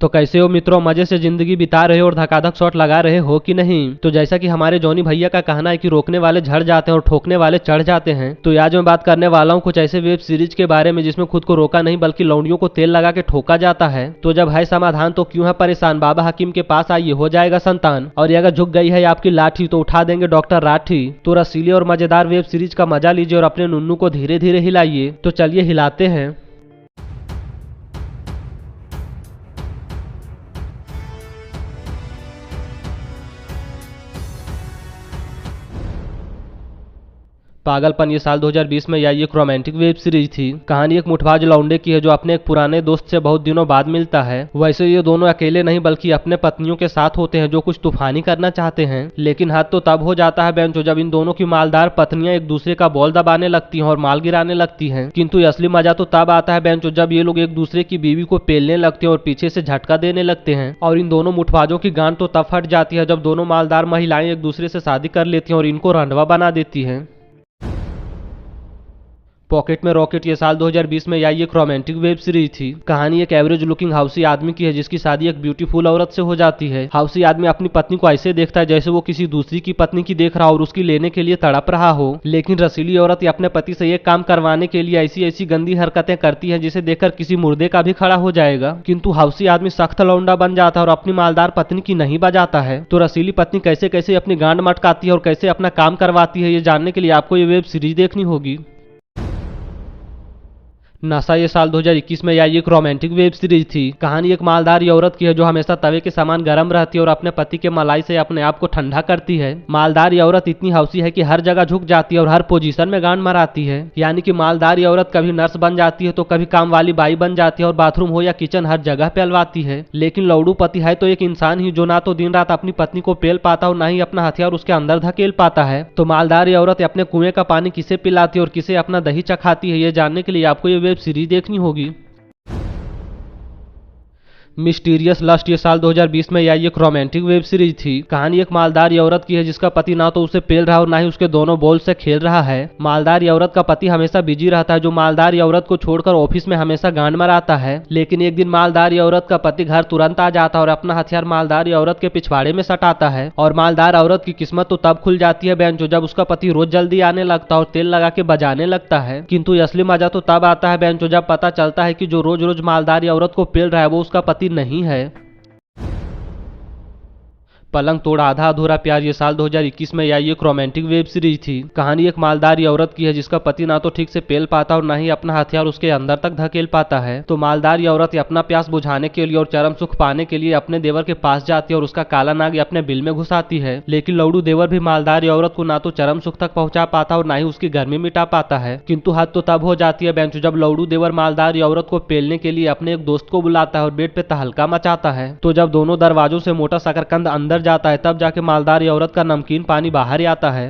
तो कैसे हो मित्रों, मजे से जिंदगी बिता रहे हो और धकाधक शॉट लगा रहे हो कि नहीं। तो जैसा कि हमारे जॉनी भैया का कहना है कि रोकने वाले झड़ जाते हैं और ठोकने वाले चढ़ जाते हैं, तो आज मैं बात करने वाला हूं कुछ ऐसे वेब सीरीज के बारे में जिसमें खुद को रोका नहीं बल्कि लौंडियों को तेल लगा के ठोका जाता है। तो जब है समाधान तो क्यों है परेशान, बाबा हकीम के पास आइए, हो जाएगा संतान। और ये अगर झुक गई है आपकी लाठी तो उठा देंगे डॉक्टर राठी। तो रसीली और मजेदार वेब सीरीज का मजा लीजिए और अपने नुन्नू को धीरे धीरे हिलाइए। तो चलिए हिलाते हैं। पागलपन ये साल 2020 में आई एक रोमांटिक वेब सीरीज थी। कहानी एक मुठभाज लौंडे की है जो अपने एक पुराने दोस्त से बहुत दिनों बाद मिलता है। वैसे ये दोनों अकेले नहीं बल्कि अपने पत्नियों के साथ होते हैं जो कुछ तूफानी करना चाहते हैं, लेकिन हद तो तब हो जाता है बेंचो जब इन दोनों की मालदार पत्नियां एक दूसरे का बॉल दबाने लगती हैं और माल गिराने लगती हैं। किंतु असली मजा तो तब आता है बेंचो जब ये लोग एक दूसरे की बीवी को पेलने लगते हैं और पीछे से झटका देने लगते हैं। और इन दोनों मुठभाजों की गांड तो तब फट जाती है जब दोनों मालदार महिलाएं एक दूसरे से शादी कर लेती हैं और इनको रंडवा बना देती हैं। पॉकेट में रॉकेट ये साल 2020 में आई एक रोमांटिक वेब सीरीज थी। कहानी एक एवरेज लुकिंग हाउसी आदमी की है जिसकी शादी एक ब्यूटीफुल औरत से हो जाती है। हाउसी आदमी अपनी पत्नी को ऐसे देखता है जैसे वो किसी दूसरी की पत्नी की देख रहा हो और उसकी लेने के लिए तड़प रहा हो, लेकिन रसीली औरत अपने पति से ये काम करवाने के लिए ऐसी ऐसी गंदी हरकतें करती है जिसे देखकर किसी मुर्दे का भी खड़ा हो जाएगा। किंतु हाउसी आदमी सख्त लौंडा बन जाता है और अपनी मालदार पत्नी की नहीं बजाता है। तो रसीली पत्नी कैसे कैसे अपनी गांड मटकाती है और कैसे अपना काम करवाती है, ये जानने के लिए आपको ये वेब सीरीज देखनी होगी। नशा ये साल 2021 में आई एक रोमांटिक वेब सीरीज थी। कहानी एक मालदार औरत की है जो हमेशा तवे के समान गर्म रहती है और अपने पति के मलाई से अपने आप को ठंडा करती है। मालदार औरत इतनी हौसी है कि हर जगह झुक जाती है और हर पोजीशन में गांड मराती है। यानी कि मालदार औरत कभी नर्स बन जाती है तो कभी काम वाली बाई बन जाती है और बाथरूम हो या किचन हर जगह पे अलवाती है। लेकिन लौड़ू पति है तो एक इंसान ही जो ना तो दिन रात अपनी पत्नी को पेल पाता और ना ही अपना हथियार उसके अंदर धकेल पाता है। तो मालदार औरत अपने कुएं का पानी किसे पिलाती है और किसे अपना दही चखाती है, ये जानने के लिए आपको ये वेब सीरीज देखनी होगी। मिस्टीरियस लस्ट ये साल 2020 में आई एक रोमांटिक वेब सीरीज थी। कहानी एक मालदार औरत की है जिसका पति ना तो उसे पेल रहा और ना ही उसके दोनों बॉल से खेल रहा है। मालदार औरत का पति हमेशा बिजी रहता है जो मालदार औरत को छोड़कर ऑफिस में हमेशा गांड मराता है। लेकिन एक दिन मालदार औरत का पति घर तुरंत आ जाता है और अपना हथियार मालदार औरत के पिछवाड़े में सटाता है। और मालदार औरत की किस्मत तो तब खुल जाती है बेंचो जब उसका पति रोज जल्दी आने लगता है और तेल लगा के बजाने लगता है। किंतु असली मजा तो तब आता है बेंचो जब पता चलता है कि जो रोज रोज मालदार औरत को पेल रहा है वो उसका पति नहीं है। पलंग तोड़ आधा अधूरा प्यार ये साल 2021 में आई एक रोमांटिक वेब सीरीज थी। कहानी एक मालदार औरत की है जिसका पति ना तो ठीक से पेल पाता और ना ही अपना हथियार उसके अंदर तक धकेल पाता है। तो मालदार औरत अपना प्यास बुझाने के लिए और चरम सुख पाने के लिए अपने देवर के पास जाती है और उसका काला नाग अपने बिल में घुसाती है। लेकिन लौड़ू देवर भी मालदार औरत को ना तो चरम सुख तक पहुंचा पाता और ना ही उसकी गर्मी मिटा पाता है। किंतु हद तो तब हो जाती है बेंचो जब लौड़ू देवर मालदार औरत को पेलने के लिए अपने एक दोस्त को बुलाता है और बेड पे तहलका मचाता है। तो जब दोनों दरवाजों से मोटा शकरकंद अंदर जाता है तब जाके मालदार औरत का नमकीन पानी बाहर आता है।